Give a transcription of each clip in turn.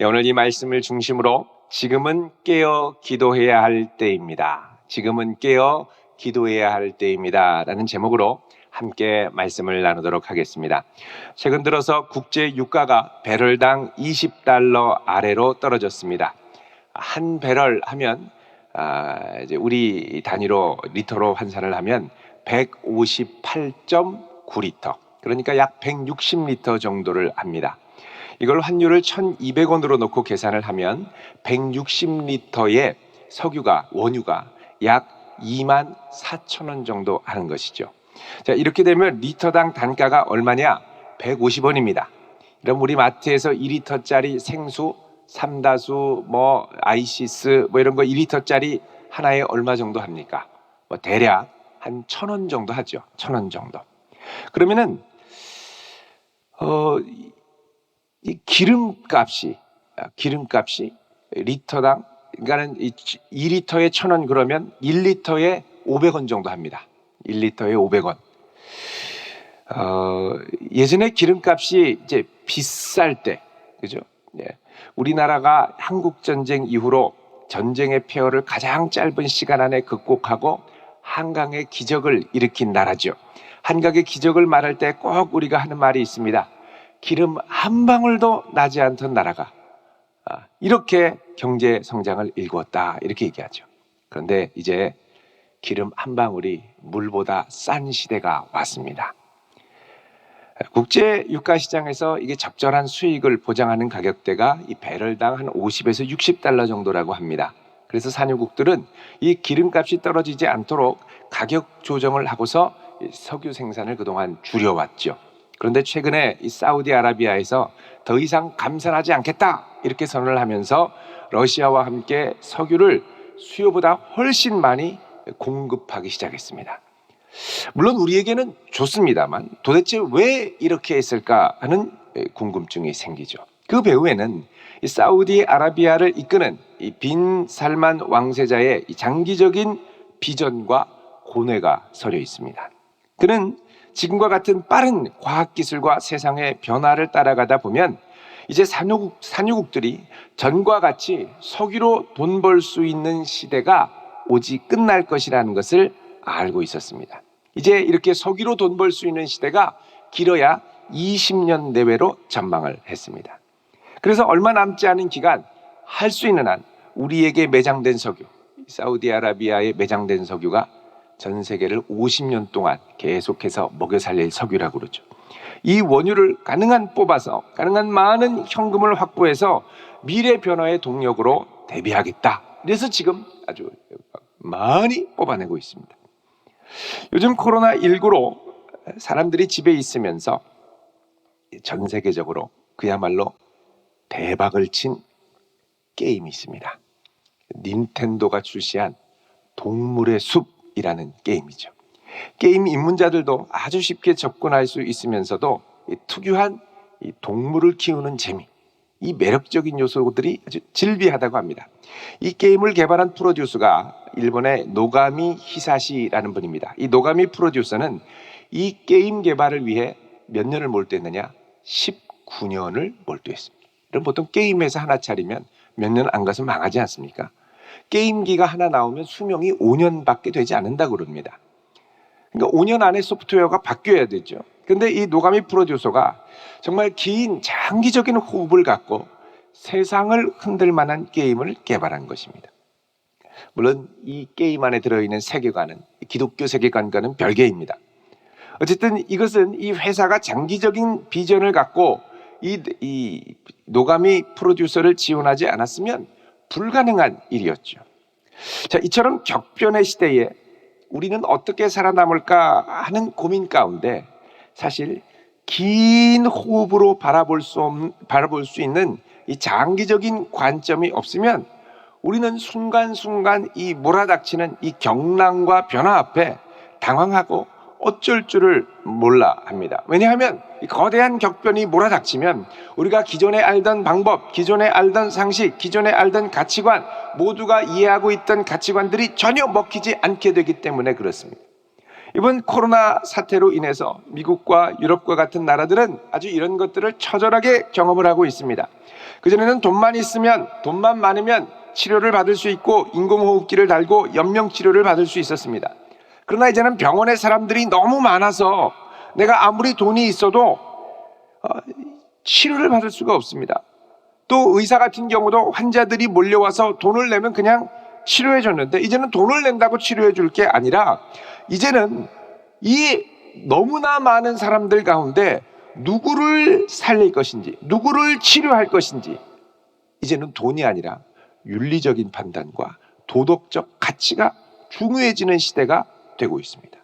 오늘 이 말씀을 중심으로 지금은 깨어 기도해야 할 때입니다. 지금은 깨어 기도해야 할 때입니다. 라는 제목으로 함께 말씀을 나누도록 하겠습니다. 최근 들어서 국제 유가가 배럴당 20달러 아래로 떨어졌습니다. 한 배럴 하면 이제 우리 단위로 리터로 환산을 하면 158.9리터, 그러니까 약 160리터 정도를 합니다. 이걸 환율을 1,200원으로 놓고 계산을 하면 160리터의 원유가 약 24,000원 정도 하는 것이죠. 자, 이렇게 되면 리터당 단가가 얼마냐? 150원입니다. 그럼 우리 마트에서 2리터짜리 생수, 삼다수, 아이시스 이런 거 2리터짜리 하나에 얼마 정도 합니까? 대략 한 1,000원 정도 하죠. 1,000원 정도. 그러면은 이 기름값이 리터당, 그러니까는 2리터에 1,000원, 그러면 1리터에 500원 정도 합니다. 1리터에 500원. 예전에 기름값이 이제 비쌀 때, 그죠? 예. 우리나라가 한국전쟁 이후로 전쟁의 폐허를 가장 짧은 시간 안에 극복하고 한강의 기적을 일으킨 나라죠. 한강의 기적을 말할 때 꼭 우리가 하는 말이 있습니다. 기름 한 방울도 나지 않던 나라가 이렇게 경제 성장을 일구었다, 이렇게 얘기하죠. 그런데 이제 기름 한 방울이 물보다 싼 시대가 왔습니다. 국제 유가 시장에서 이게 적절한 수익을 보장하는 가격대가 이 배럴당 한 50에서 60달러 정도라고 합니다. 그래서 산유국들은 이 기름값이 떨어지지 않도록 가격 조정을 하고서 석유 생산을 그동안 줄여왔죠. 그런데 최근에 이 사우디아라비아에서 더 이상 감산하지 않겠다, 이렇게 선언을 하면서 러시아와 함께 석유를 수요보다 훨씬 많이 공급하기 시작했습니다. 물론 우리에게는 좋습니다만 도대체 왜 이렇게 했을까 하는 궁금증이 생기죠. 그 배후에는 이 사우디아라비아를 이끄는 이 빈 살만 왕세자의 장기적인 비전과 고뇌가 서려 있습니다. 그는 지금과 같은 빠른 과학기술과 세상의 변화를 따라가다 보면 이제 산유국들이 전과 같이 석유로 돈 벌 수 있는 시대가 오직 끝날 것이라는 것을 알고 있었습니다. 이제 이렇게 석유로 돈 벌 수 있는 시대가 길어야 20년 내외로 전망을 했습니다. 그래서 얼마 남지 않은 기간, 할 수 있는 한 우리에게 매장된 석유, 사우디아라비아에 매장된 석유가 전 세계를 50년 동안 계속해서 먹여 살릴 석유라고 그러죠. 이 원유를 가능한 뽑아서 가능한 많은 현금을 확보해서 미래 변화의 동력으로 대비하겠다. 그래서 지금 아주 많이 뽑아내고 있습니다. 요즘 코로나19로 사람들이 집에 있으면서 전 세계적으로 그야말로 대박을 친 게임이 있습니다. 닌텐도가 출시한 동물의 숲이라는 게임이죠. 게임 입문자들도 아주 쉽게 접근할 수 있으면서도 특유한 이 동물을 키우는 재미, 이 매력적인 요소들이 아주 질비하다고 합니다. 이 게임을 개발한 프로듀서가 일본의 노가미 히사시라는 분입니다. 이 노가미 프로듀서는 이 게임 개발을 위해 몇 년을 몰두했느냐? 19년을 몰두했습니다. 그럼 보통 게임 회사 하나 차리면 몇 년 안 가서 망하지 않습니까? 게임기가 하나 나오면 수명이 5년밖에 되지 않는다고 그럽니다. 그러니까 5년 안에 소프트웨어가 바뀌어야 되죠. 그런데 이 노가미 프로듀서가 정말 긴 장기적인 호흡을 갖고 세상을 흔들 만한 게임을 개발한 것입니다. 물론 이 게임 안에 들어있는 세계관은 기독교 세계관과는 별개입니다. 어쨌든 이것은 이 회사가 장기적인 비전을 갖고 이 노가미 프로듀서를 지원하지 않았으면 불가능한 일이었죠. 자, 이처럼 격변의 시대에 우리는 어떻게 살아남을까 하는 고민 가운데 사실 긴 호흡으로 바라볼 수 있는 이 장기적인 관점이 없으면 우리는 순간순간 이 몰아닥치는 이 경랑과 변화 앞에 당황하고 어쩔 줄을 몰라 합니다. 왜냐하면 이 거대한 격변이 몰아닥치면 우리가 기존에 알던 방법, 기존에 알던 상식, 기존에 알던 가치관, 모두가 이해하고 있던 가치관들이 전혀 먹히지 않게 되기 때문에 그렇습니다. 이번 코로나 사태로 인해서 미국과 유럽과 같은 나라들은 아주 이런 것들을 처절하게 경험을 하고 있습니다. 그전에는 돈만 있으면, 돈만 많으면 치료를 받을 수 있고 인공호흡기를 달고 연명치료를 받을 수 있었습니다. 그러나 이제는 병원에 사람들이 너무 많아서 내가 아무리 돈이 있어도 치료를 받을 수가 없습니다. 또 의사 같은 경우도 환자들이 몰려와서 돈을 내면 그냥 치료해 줬는데, 이제는 돈을 낸다고 치료해 줄 게 아니라 이제는 이 너무나 많은 사람들 가운데 누구를 살릴 것인지, 누구를 치료할 것인지, 이제는 돈이 아니라 윤리적인 판단과 도덕적 가치가 중요해지는 시대가 되고 있습니다.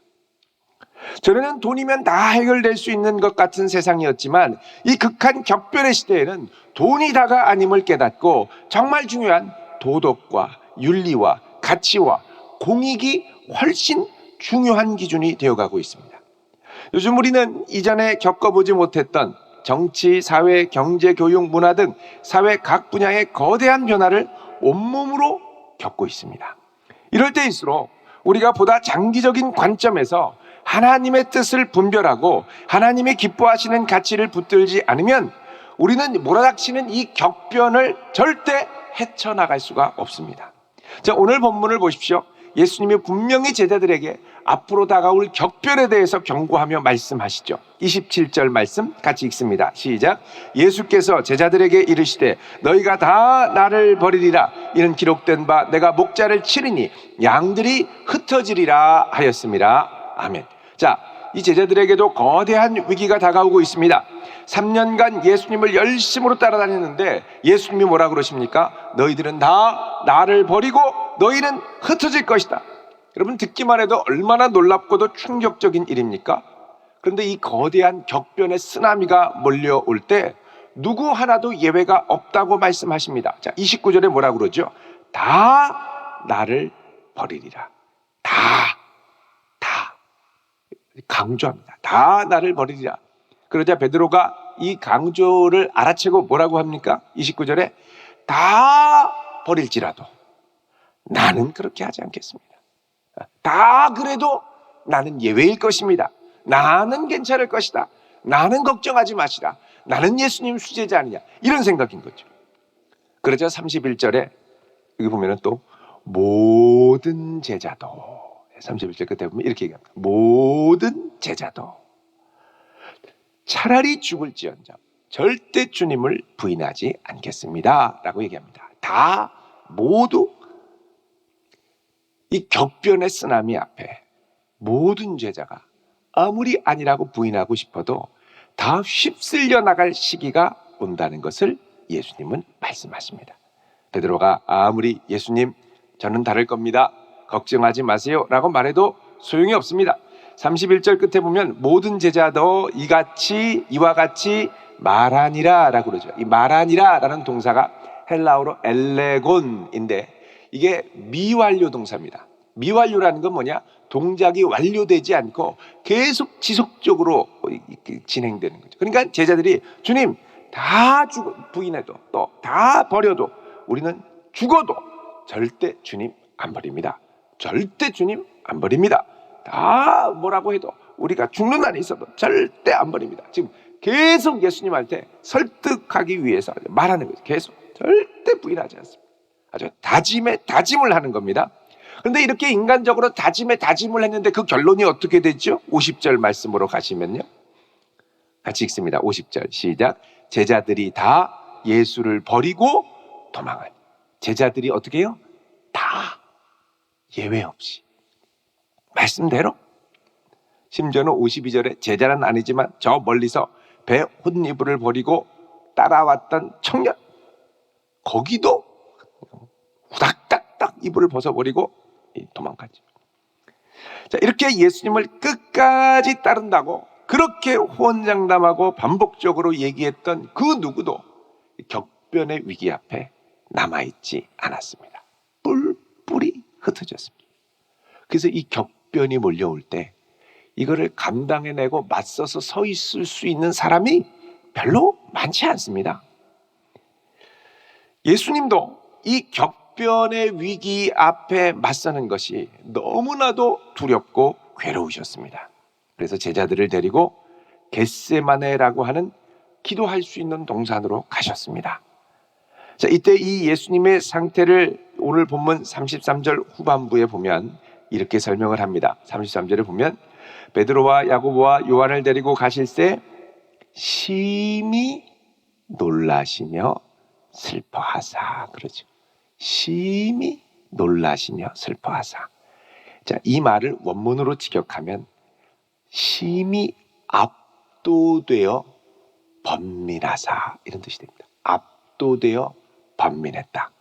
전에는 돈이면 다 해결될 수 있는 것 같은 세상이었지만, 이 극한 격변의 시대에는 돈이 다가 아님을 깨닫고 정말 중요한 도덕과 윤리와 가치와 공익이 훨씬 중요한 기준이 되어가고 있습니다. 요즘 우리는 이전에 겪어보지 못했던 정치, 사회, 경제, 교육, 문화 등 사회 각 분야의 거대한 변화를 온몸으로 겪고 있습니다. 이럴 때일수록 우리가 보다 장기적인 관점에서 하나님의 뜻을 분별하고 하나님이 기뻐하시는 가치를 붙들지 않으면 우리는 몰아닥치는 이 격변을 절대 헤쳐나갈 수가 없습니다. 자, 오늘 본문을 보십시오. 예수님이 분명히 제자들에게 앞으로 다가올 격변에 대해서 경고하며 말씀하시죠. 27절 말씀 같이 읽습니다. 시작. 예수께서 제자들에게 이르시되 너희가 다 나를 버리리라. 이는 기록된 바 내가 목자를 치르니 양들이 흩어지리라 하였습니다. 아멘. 자, 이 제자들에게도 거대한 위기가 다가오고 있습니다. 3년간 예수님을 열심으로 따라다녔는데 예수님이 뭐라 그러십니까? 너희들은 다 나를 버리고 너희는 흩어질 것이다. 여러분, 듣기만 해도 얼마나 놀랍고도 충격적인 일입니까? 그런데 이 거대한 격변의 쓰나미가 몰려올 때 누구 하나도 예외가 없다고 말씀하십니다. 자, 29절에 뭐라 그러죠? 다 나를 버리리라. 다 강조합니다. 다 나를 버리리라. 그러자 베드로가 이 강조를 알아채고 뭐라고 합니까? 29절에 다 버릴지라도 나는 그렇게 하지 않겠습니다. 다 그래도 나는 예외일 것입니다. 나는 괜찮을 것이다. 나는 걱정하지 마시라. 나는 예수님 수제자 아니냐. 이런 생각인 거죠. 그러자 31절에 여기 보면 또 모든 제자도, 31절 끝에 보면 이렇게 얘기합니다. 모든 제자도 차라리 죽을지언정 절대 주님을 부인하지 않겠습니다 라고 얘기합니다. 다 모두 이 격변의 쓰나미 앞에 모든 제자가 아무리 아니라고 부인하고 싶어도 다 휩쓸려 나갈 시기가 온다는 것을 예수님은 말씀하십니다. 베드로가 아무리 예수님 저는 다를 겁니다, 걱정하지 마세요 라고 말해도 소용이 없습니다. 31절 끝에 보면 모든 제자도 이와 같이 말하니라 라고 그러죠. 이 말하니라 라는 동사가 헬라어로 엘레곤인데 이게 미완료 동사입니다. 미완료라는 건 뭐냐? 동작이 완료되지 않고 계속 지속적으로 진행되는 거죠. 그러니까 제자들이 주님 다 부인해도 또 다 버려도 우리는 죽어도 절대 주님 안 버립니다. 절대 주님 안 버립니다. 다 뭐라고 해도 우리가 죽는 날이 있어도 절대 안 버립니다. 지금 계속 예수님한테 설득하기 위해서 말하는 거죠. 계속 절대 부인하지 않습니다. 아주 다짐을 하는 겁니다. 그런데 이렇게 인간적으로 다짐을 했는데 그 결론이 어떻게 됐죠? 50절 말씀으로 가시면요. 같이 읽습니다. 50절 시작. 제자들이 다 예수를 버리고 도망하니. 제자들이 어떻게 해요? 다 예외 없이 말씀대로. 심지어는 52절에 제자는 아니지만 저 멀리서 배 혼이불을 버리고 따라왔던 청년, 거기도 후닥닥닥 이불을 벗어버리고 도망가죠. 자, 이렇게 예수님을 끝까지 따른다고 그렇게 호언장담하고 반복적으로 얘기했던 그 누구도 격변의 위기 앞에 남아있지 않았습니다. 뿔뿔이 흩어졌습니다. 그래서 이 격변이 몰려올 때 이거를 감당해내고 맞서서 서 있을 수 있는 사람이 별로 많지 않습니다. 예수님도 이 격변의 위기 앞에 맞서는 것이 너무나도 두렵고 괴로우셨습니다. 그래서 제자들을 데리고 겟세마네라고 하는 기도할 수 있는 동산으로 가셨습니다. 자, 이때 이 예수님의 상태를 오늘 본문 33절 후반부에 보면 이렇게 설명을 합니다. 33절에 보면 베드로와 야고보와 요한을 데리고 가실새 심히 놀라시며 슬퍼하사, 그러죠. 심히 놀라시며 슬퍼하사. 자, 이 말을 원문으로 직역하면 심히 압도되어 번민하사, 이런 뜻이 됩니다. 압도되어 번민했다.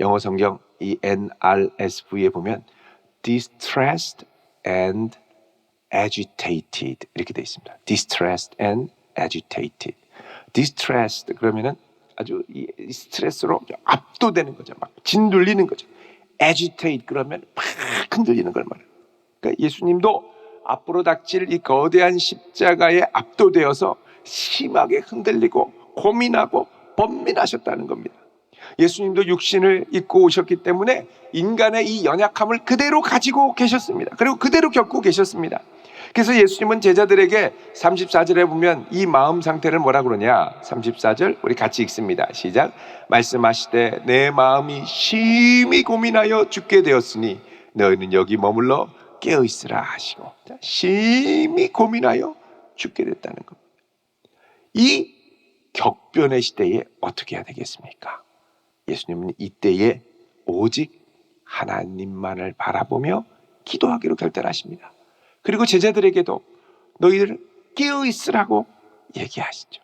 영어 성경 이 NRSV에 보면 distressed and agitated 이렇게 되어 있습니다. distressed and agitated. distressed 그러면은 아주 이 스트레스로 압도되는 거죠. 막 짓눌리는 거죠. agitate 그러면 막 흔들리는 걸 말해요. 그러니까 예수님도 앞으로 닥칠 이 거대한 십자가에 압도되어서 심하게 흔들리고 고민하고 번민하셨다는 겁니다. 예수님도 육신을 입고 오셨기 때문에 인간의 이 연약함을 그대로 가지고 계셨습니다. 그리고 그대로 겪고 계셨습니다. 그래서 예수님은 제자들에게 34절에 보면 이 마음 상태를 뭐라 그러냐? 34절 우리 같이 읽습니다. 시작. 말씀하시되 내 마음이 심히 고민하여 죽게 되었으니 너희는 여기 머물러 깨어있으라 하시고, 심히 고민하여 죽게 됐다는 겁니다. 이 격변의 시대에 어떻게 해야 되겠습니까? 예수님은 이때에 오직 하나님만을 바라보며 기도하기로 결단하십니다. 그리고 제자들에게도 너희들 깨어있으라고 얘기하시죠.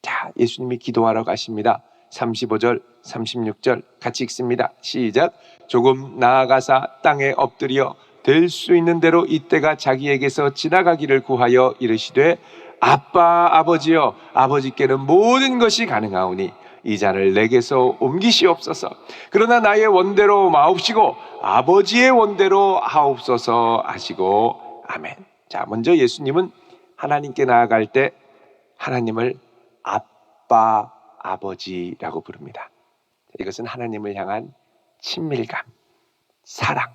자, 예수님이 기도하러 가십니다. 35절, 36절 같이 읽습니다. 시작. 조금 나아가사 땅에 엎드려 될 수 있는 대로 이때가 자기에게서 지나가기를 구하여 이르시되 아빠 아버지여 아버지께는 모든 것이 가능하오니 이 잔을 내게서 옮기시옵소서. 그러나 나의 원대로 마옵시고 아버지의 원대로 하옵소서 하시고 아멘. 자, 먼저 예수님은 하나님께 나아갈 때 하나님을 아빠 아버지라고 부릅니다. 이것은 하나님을 향한 친밀감, 사랑,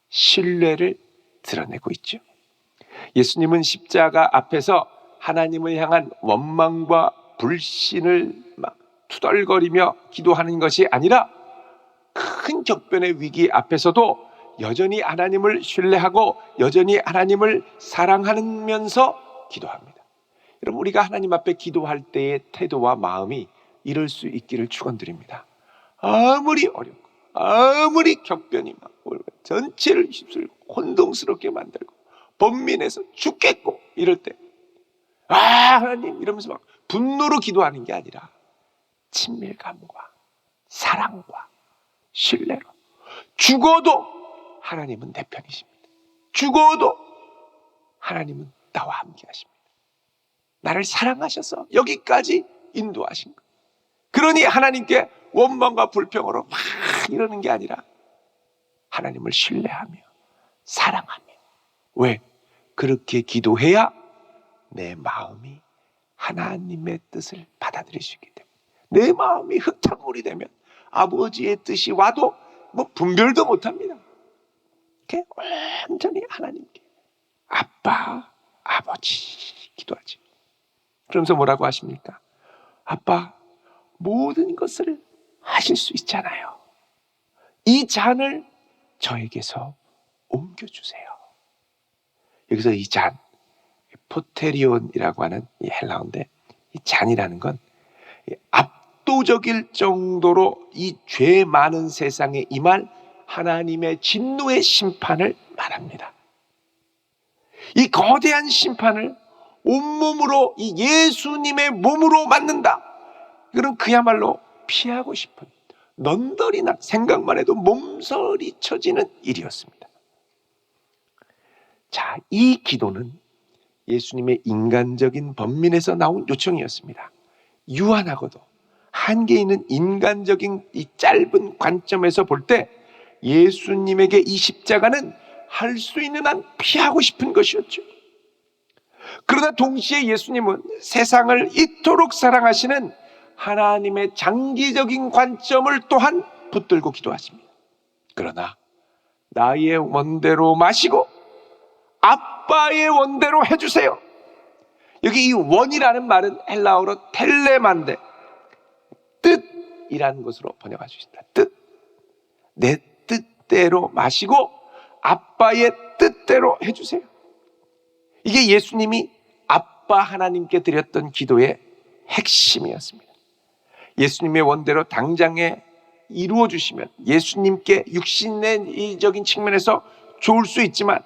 신뢰를 드러내고 있죠. 예수님은 십자가 앞에서 하나님을 향한 원망과 불신을 막 투덜거리며 기도하는 것이 아니라 큰 격변의 위기 앞에서도 여전히 하나님을 신뢰하고 여전히 하나님을 사랑하면서 기도합니다. 여러분, 우리가 하나님 앞에 기도할 때의 태도와 마음이 이럴 수 있기를 축원드립니다. 아무리 어렵고 아무리 격변이 막 전체를 휩쓸고 혼동스럽게 만들고 번민해서 죽겠고 이럴 때 하나님 이러면서 막 분노로 기도하는 게 아니라 친밀감과 사랑과 신뢰로 죽어도 하나님은 내 편이십니다. 죽어도 하나님은 나와 함께 하십니다. 나를 사랑하셔서 여기까지 인도하신 것. 그러니 하나님께 원망과 불평으로 막 이러는 게 아니라 하나님을 신뢰하며 사랑하며. 왜? 그렇게 기도해야 내 마음이 하나님의 뜻을 받아들일 수 있기 때문에. 내 마음이 흙탕물이 되면 아버지의 뜻이 와도 뭐 분별도 못합니다. 이렇게 완전히 하나님께 아빠, 아버지 기도하지. 그러면서 뭐라고 하십니까? 아빠, 모든 것을 하실 수 있잖아요. 이 잔을 저에게서 옮겨주세요. 여기서 이 잔, 포테리온이라고 하는 이 헬라어인데 이 잔이라는 건 압도적일 정도로 이 죄 많은 세상에 임할 하나님의 진노의 심판을 말합니다. 이 거대한 심판을 온몸으로 이 예수님의 몸으로 맞는다. 이건 그야말로 피하고 싶은 넌더리 날 생각만 해도 몸서리 쳐지는 일이었습니다. 자, 이 기도는 예수님의 인간적인 번민에서 나온 요청이었습니다. 유한하고도 한계 있는 인간적인 이 짧은 관점에서 볼 때 예수님에게 이 십자가는 할 수 있는 한 피하고 싶은 것이었죠. 그러나 동시에 예수님은 세상을 이토록 사랑하시는 하나님의 장기적인 관점을 또한 붙들고 기도하십니다. 그러나 나의 원대로 마시고 아빠의 원대로 해주세요. 여기 이 원이라는 말은 헬라어로 텔레만데, 뜻이라는 것으로 번역할 수 있습니다. 뜻. 내 뜻대로 마시고 아빠의 뜻대로 해주세요. 이게 예수님이 아빠 하나님께 드렸던 기도의 핵심이었습니다. 예수님의 원대로 당장에 이루어 주시면 예수님께 육신의적인 측면에서 좋을 수 있지만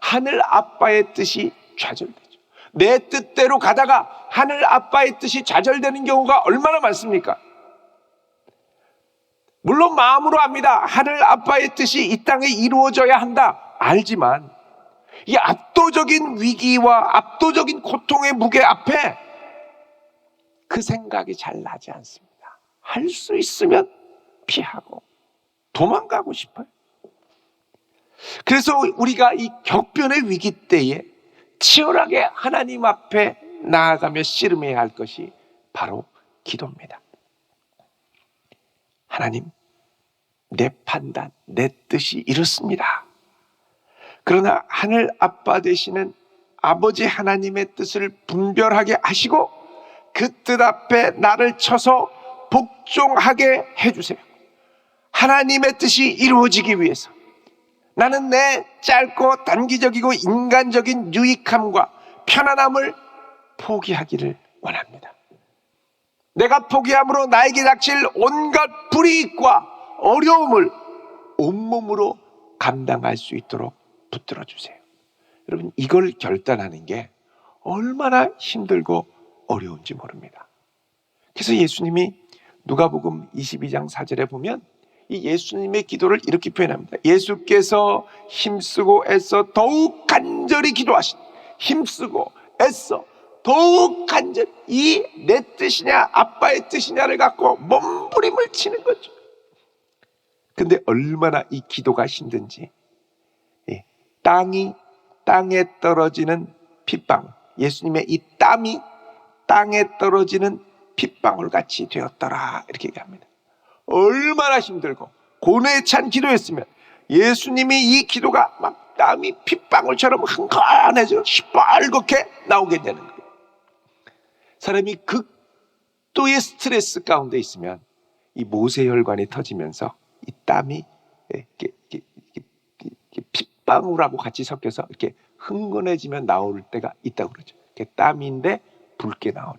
하늘 아빠의 뜻이 좌절되죠. 내 뜻대로 가다가 하늘 아빠의 뜻이 좌절되는 경우가 얼마나 많습니까? 물론 마음으로 압니다. 하늘 아빠의 뜻이 이 땅에 이루어져야 한다 알지만 이 압도적인 위기와 압도적인 고통의 무게 앞에 그 생각이 잘 나지 않습니다. 할 수 있으면 피하고 도망가고 싶어요. 그래서 우리가 이 격변의 위기 때에 치열하게 하나님 앞에 나아가며 씨름해야 할 것이 바로 기도입니다. 하나님, 내 판단, 내 뜻이 이렇습니다. 그러나 하늘 아빠 되시는 아버지 하나님의 뜻을 분별하게 하시고 그 뜻 앞에 나를 쳐서 복종하게 해주세요. 하나님의 뜻이 이루어지기 위해서 나는 내 짧고 단기적이고 인간적인 유익함과 편안함을 포기하기를 원합니다. 내가 포기함으로 나에게 닥칠 온갖 불이익과 어려움을 온몸으로 감당할 수 있도록 붙들어 주세요. 여러분, 이걸 결단하는 게 얼마나 힘들고 어려운지 모릅니다. 그래서 예수님이 누가복음 22장 4절에 보면 이 예수님의 기도를 이렇게 표현합니다. 예수께서 힘쓰고 애써 더욱 간절히 기도하신, 힘쓰고 애써 더욱 간절히, 이 내 뜻이냐 아빠의 뜻이냐를 갖고 몸부림을 치는 거죠. 근데 얼마나 이 기도가 힘든지, 땅에 떨어지는 핏방울, 예수님의 이 땀이 땅에 떨어지는 핏방울 같이 되었더라, 이렇게 얘기합니다. 얼마나 힘들고 고뇌에 찬 기도였으면 예수님이 이 기도가 막 땀이 핏방울처럼 흥건해져 시뻘겋게 나오겠냐는 거예요. 사람이 극도의 스트레스 가운데 있으면 이 모세혈관이 터지면서 이 땀이 이렇게 핏방울하고 같이 섞여서 이렇게 흥건해지면 나올 때가 있다고 그러죠. 땀인데 붉게 나오는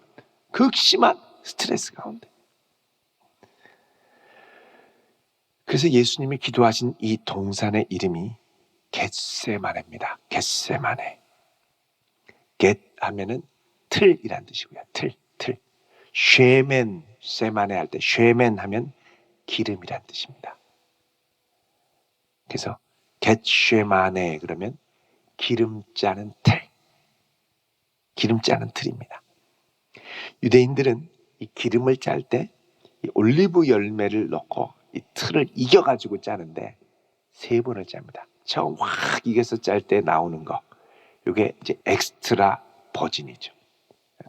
극심한 스트레스 가운데. 그래서 예수님이 기도하신 이 동산의 이름이 겟세마네입니다. 겟세마네. 겟 하면은 틀이란 뜻이고요. 틀. 쉐멘, 세마네 할 때 쉐멘 하면 기름이란 뜻입니다. 그래서 겟쉐마네 그러면 기름 짜는 틀. 기름 짜는 틀입니다. 유대인들은 이 기름을 짤 때 이 올리브 열매를 넣고 이 틀을 이겨가지고 짜는데 3번을 짭니다. 처음 확 이겨서 짤 때 나오는 거, 이게 이제 엑스트라 버진이죠.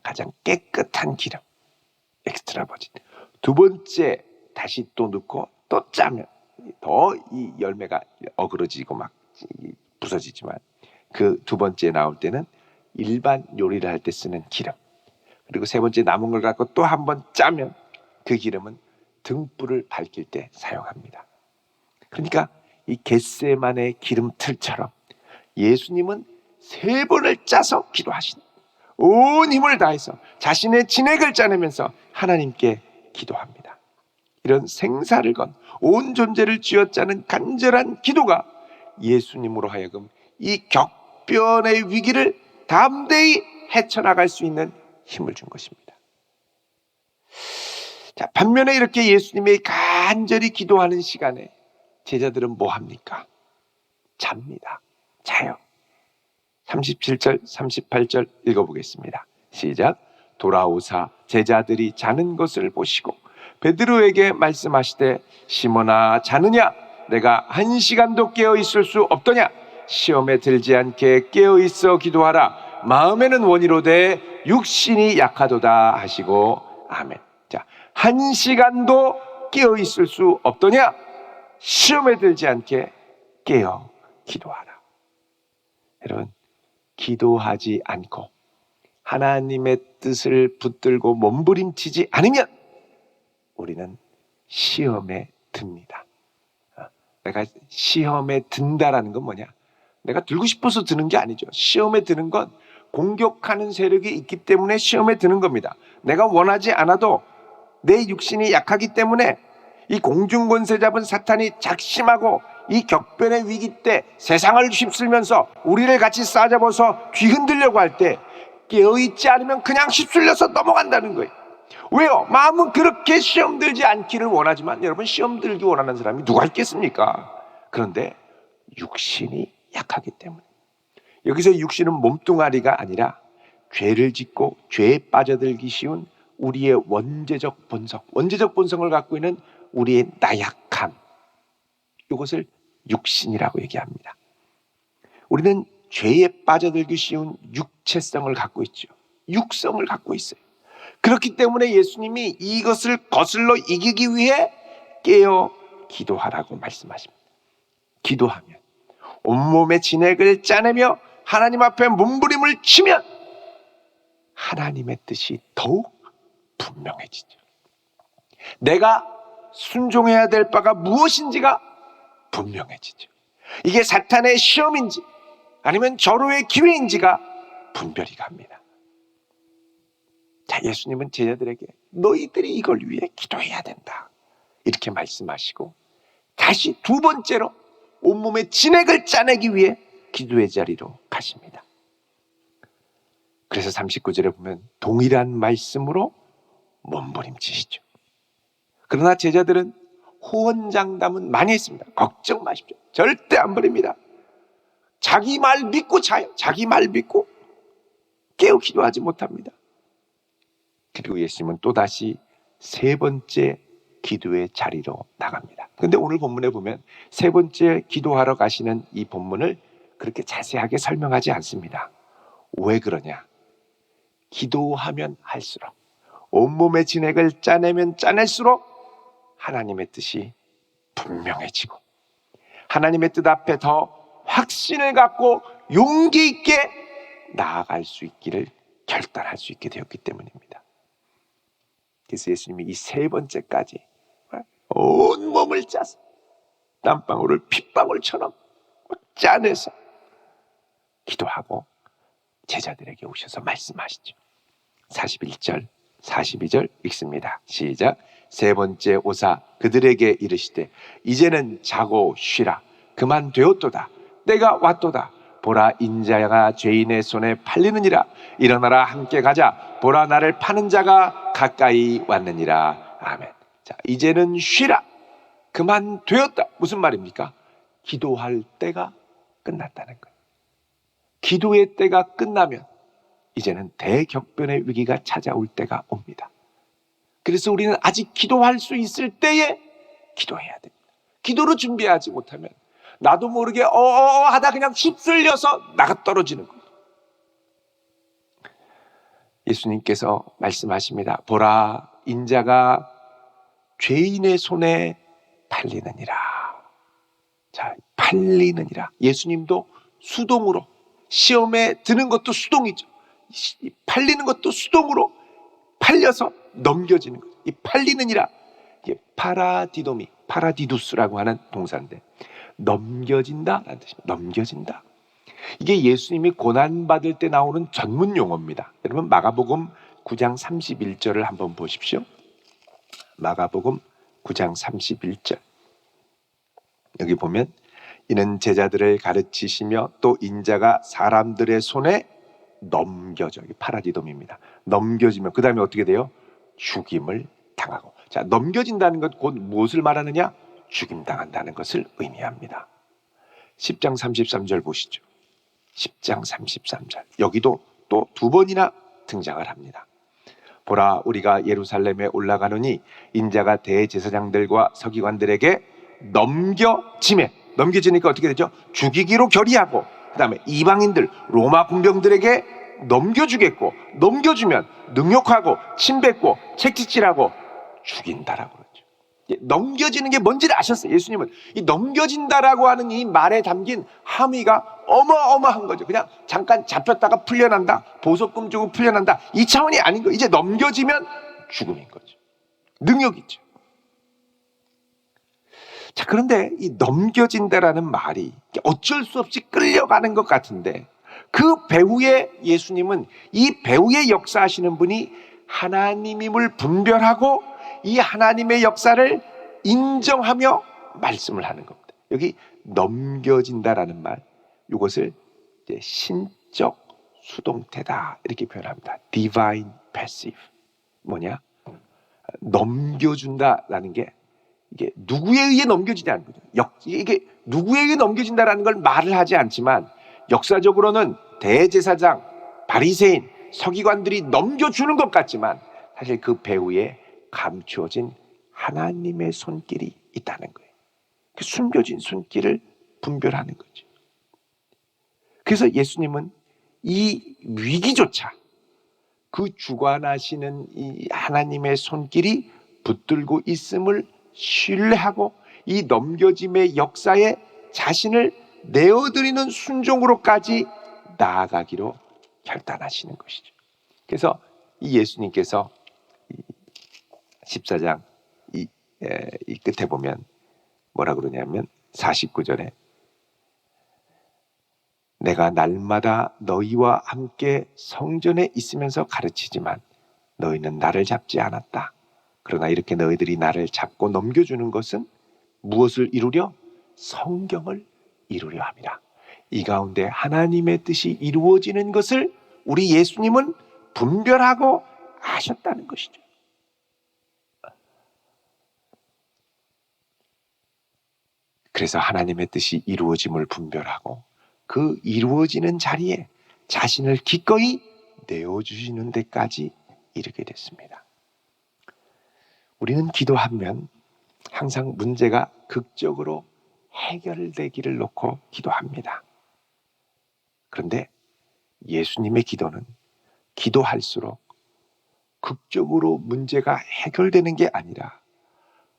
가장 깨끗한 기름, 엑스트라 버진. 2번째 다시 또 넣고 또 짜면 더 이 열매가 어그러지고 막 부서지지만 그 2번째 나올 때는 일반 요리를 할 때 쓰는 기름. 그리고 3번째 남은 걸 갖고 또 한 번 짜면 그 기름은 등불을 밝힐 때 사용합니다. 그러니까 이 겟세마네 기름틀처럼 예수님은 3번을 짜서 기도하신, 온 힘을 다해서 자신의 진액을 짜내면서 하나님께 기도합니다. 이런 생사를 건 온 존재를 쥐어짜는 간절한 기도가 예수님으로 하여금 이 격변의 위기를 담대히 헤쳐나갈 수 있는 힘을 준 것입니다. 자, 반면에 이렇게 예수님이 간절히 기도하는 시간에 제자들은 뭐 합니까? 잡니다. 자요. 37절, 38절 읽어보겠습니다. 시작. 돌아오사 제자들이 자는 것을 보시고 베드로에게 말씀하시되 시몬아 자느냐? 내가 1시간도 깨어 있을 수 없더냐? 시험에 들지 않게 깨어 있어 기도하라. 마음에는 원이로되 육신이 약하도다 하시고 아멘. 자, 1시간도 깨어 있을 수 없더냐? 시험에 들지 않게 깨어 기도하라. 여러분, 기도하지 않고 하나님의 뜻을 붙들고 몸부림치지 않으면 우리는 시험에 듭니다. 내가 시험에 든다라는 건 뭐냐? 내가 들고 싶어서 드는 게 아니죠. 시험에 드는 건 공격하는 세력이 있기 때문에 시험에 드는 겁니다. 내가 원하지 않아도 내 육신이 약하기 때문에 이 공중권세 잡은 사탄이 작심하고 이 격변의 위기 때 세상을 휩쓸면서 우리를 같이 싸잡아서 뒤흔들려고 할 때 깨어있지 않으면 그냥 휩쓸려서 넘어간다는 거예요. 왜요? 마음은 그렇게 시험 들지 않기를 원하지만 여러분, 시험 들기 원하는 사람이 누가 있겠습니까? 그런데 육신이 약하기 때문에. 여기서 육신은 몸뚱아리가 아니라 죄를 짓고 죄에 빠져들기 쉬운 우리의 원죄적 본성, 원죄적 본성을 갖고 있는 우리의 나약함, 이것을 육신이라고 얘기합니다. 우리는 죄에 빠져들기 쉬운 육체성을 갖고 있죠. 육성을 갖고 있어요. 그렇기 때문에 예수님이 이것을 거슬러 이기기 위해 깨어 기도하라고 말씀하십니다. 기도하면, 온몸의 진액을 짜내며 하나님 앞에 몸부림을 치면 하나님의 뜻이 더욱 분명해지죠. 내가 순종해야 될 바가 무엇인지가 분명해지죠. 이게 사탄의 시험인지 아니면 절호의 기회인지가 분별이 갑니다. 자, 예수님은 제자들에게 너희들이 이걸 위해 기도해야 된다, 이렇게 말씀하시고 다시 두 번째로 온몸의 진액을 짜내기 위해 기도의 자리로 가십니다. 그래서 39절에 보면 동일한 말씀으로 몸부림치시죠. 그러나 제자들은 호언장담은 많이 했습니다. 걱정 마십시오, 절대 안 버립니다. 자기 말 믿고 자요. 자기 말 믿고 깨어 기도하지 못합니다. 그리고 예수님은 또다시 세 번째 기도의 자리로 나갑니다. 그런데 오늘 본문에 보면 세 번째 기도하러 가시는 이 본문을 그렇게 자세하게 설명하지 않습니다. 왜 그러냐? 기도하면 할수록, 온몸의 진액을 짜내면 짜낼수록 하나님의 뜻이 분명해지고 하나님의 뜻 앞에 더 확신을 갖고 용기 있게 나아갈 수 있기를 결단할 수 있게 되었기 때문입니다. 그래서 예수님이 이 세 번째까지 온몸을 짜서 땀방울을 핏방울처럼 짜내서 기도하고 제자들에게 오셔서 말씀하시죠. 41절 42절 읽습니다. 시작. 세 번째 오사 그들에게 이르시되 이제는 자고 쉬라. 그만 되었도다. 때가 왔도다. 보라, 인자가 죄인의 손에 팔리느니라. 일어나라, 함께 가자. 보라, 나를 파는 자가 가까이 왔느니라. 아멘. 자, 이제는 쉬라. 그만 되었다. 무슨 말입니까? 기도할 때가 끝났다는 거예요. 기도의 때가 끝나면 이제는 대격변의 위기가 찾아올 때가 옵니다. 그래서 우리는 아직 기도할 수 있을 때에 기도해야 됩니다. 기도로 준비하지 못하면 나도 모르게 하다 그냥 휩쓸려서 나가 떨어지는 거예요. 예수님께서 말씀하십니다. 보라, 인자가 죄인의 손에 팔리느니라. 자, 팔리느니라. 예수님도 수동으로, 시험에 드는 것도 수동이죠. 팔리는 것도 수동으로 팔려서 넘겨지는 거예요. 이 팔리느니라, 이게 파라디도미, 파라디두스라고 하는 동사인데 넘겨진다라는 뜻입니다. 넘겨진다. 이게 예수님이 고난받을 때 나오는 전문 용어입니다. 여러분, 마가복음 9장 31절을 한번 보십시오. 마가복음 9장 31절. 여기 보면 이는 제자들을 가르치시며 또 인자가 사람들의 손에 넘겨져, 파라디돔입니다. 넘겨지면 그 다음에 어떻게 돼요? 죽임을 당하고. 자, 넘겨진다는 것 곧 무엇을 말하느냐? 죽임당한다는 것을 의미합니다. 10장 33절 보시죠. 10장 33절. 여기도 또 두 번이나 등장을 합니다. 보라, 우리가 예루살렘에 올라가노니 인자가 대제사장들과 서기관들에게 넘겨지니까 어떻게 되죠? 죽이기로 결의하고 그 다음에 이방인들 로마 군병들에게 넘겨주겠고, 넘겨주면 능욕하고 침뱉고 채찍질하고 죽인다라고 그러죠. 넘겨지는 게 뭔지를 아셨어요. 예수님은 이 넘겨진다라고 하는 이 말에 담긴 함의가 어마어마한 거죠. 그냥 잠깐 잡혔다가 풀려난다, 보석금 주고 풀려난다, 이 차원이 아닌 거예요. 이제 넘겨지면 죽음인 거죠. 능력이죠. 자, 그런데 이 넘겨진다라는 말이 어쩔 수 없이 끌려가는 것 같은데, 그 배후에 예수님은, 이 배후에 역사하시는 분이 하나님임을 분별하고 이 하나님의 역사를 인정하며 말씀을 하는 겁니다. 여기 넘겨진다라는 말, 이것을 이제 신적 수동태다 이렇게 표현합니다. Divine passive. 뭐냐? 넘겨준다라는 게 이게 누구에 의해 넘겨지냐는 거죠. 이게 누구에 의해 넘겨진다라는 걸 말을 하지 않지만 역사적으로는 대제사장, 바리새인, 서기관들이 넘겨주는 것 같지만 사실 그 배후에 감추어진 하나님의 손길이 있다는 거예요. 그 숨겨진 손길을 분별하는 거죠. 그래서 예수님은 이 위기조차 그 주관하시는 이 하나님의 손길이 붙들고 있음을 신뢰하고 이 넘겨짐의 역사에 자신을 내어드리는 순종으로까지 나아가기로 결단하시는 것이죠. 그래서 이 예수님께서 14장 이 끝에 보면 뭐라 그러냐면 49절에 내가 날마다 너희와 함께 성전에 있으면서 가르치지만 너희는 나를 잡지 않았다. 그러나 이렇게 너희들이 나를 잡고 넘겨주는 것은 무엇을 이루려? 성경을 이루려 함이라. 이 가운데 하나님의 뜻이 이루어지는 것을 우리 예수님은 분별하고 아셨다는 것이죠. 그래서 하나님의 뜻이 이루어짐을 분별하고 그 이루어지는 자리에 자신을 기꺼이 내어주시는 데까지 이르게 됐습니다. 우리는 기도하면 항상 문제가 극적으로 해결되기를 놓고 기도합니다. 그런데 예수님의 기도는 기도할수록 극적으로 문제가 해결되는 게 아니라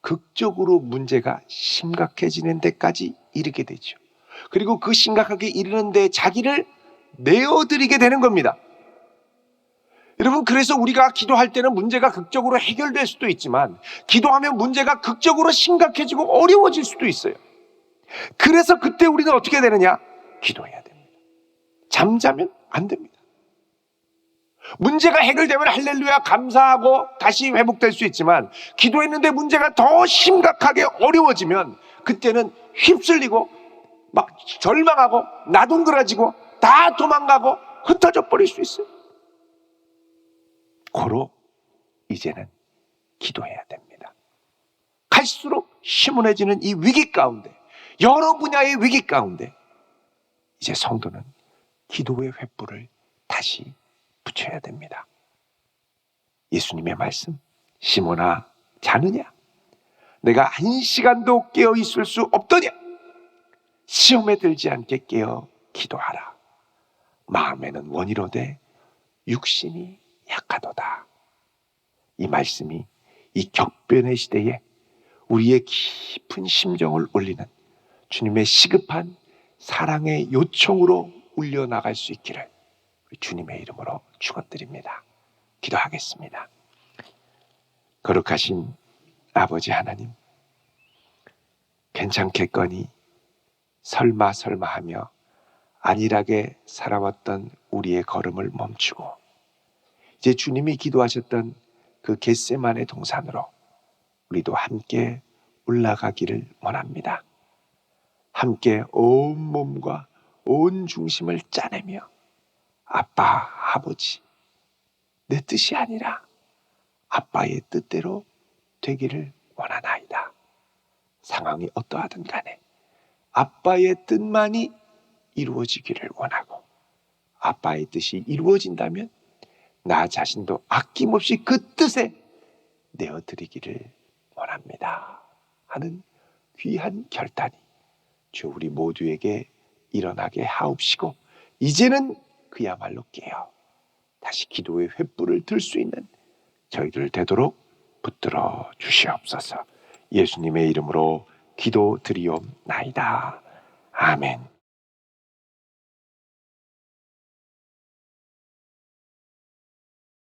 극적으로 문제가 심각해지는 데까지 이르게 되죠. 그리고 그 심각하게 이르는 데 자기를 내어드리게 되는 겁니다. 여러분, 그래서 우리가 기도할 때는 문제가 극적으로 해결될 수도 있지만 기도하면 문제가 극적으로 심각해지고 어려워질 수도 있어요. 그래서 그때 우리는 어떻게 되느냐? 기도해야 됩니다. 잠자면 안 됩니다. 문제가 해결되면 할렐루야 감사하고 다시 회복될 수 있지만 기도했는데 문제가 더 심각하게 어려워지면 그때는 휩쓸리고 막 절망하고 나동그라지고 다 도망가고 흩어져 버릴 수 있어요. 고로 이제는 기도해야 됩니다. 갈수록 심원해지는 이 위기 가운데, 여러 분야의 위기 가운데 이제 성도는 기도의 횃불을 다시 붙여야 됩니다. 예수님의 말씀, 시몬아 자느냐? 내가 한 시간도 깨어 있을 수 없더냐? 시험에 들지 않게 깨어 기도하라. 마음에는 원이로되 육신이 약하도다. 이 말씀이 이 격변의 시대에 우리의 깊은 심정을 울리는 주님의 시급한 사랑의 요청으로 울려나갈 수 있기를 주님의 이름으로 축원드립니다. 기도하겠습니다. 거룩하신 아버지 하나님, 괜찮겠거니 설마 하며 안일하게 살아왔던 우리의 걸음을 멈추고 이제 주님이 기도하셨던 그 겟세마네 동산으로 우리도 함께 올라가기를 원합니다. 함께 온 몸과 온 중심을 짜내며 아빠, 아버지, 내 뜻이 아니라 아빠의 뜻대로 되기를 원하나이다. 상황이 어떠하든 간에 아빠의 뜻만이 이루어지기를 원하고 아빠의 뜻이 이루어진다면 나 자신도 아낌없이 그 뜻에 내어드리기를 원합니다 하는 귀한 결단이 주 우리 모두에게 일어나게 하옵시고 이제는 그야말로 깨어 다시 기도의 횃불을 들 수 있는 저희들 되도록 붙들어 주시옵소서. 예수님의 이름으로 기도드리옵나이다. 아멘.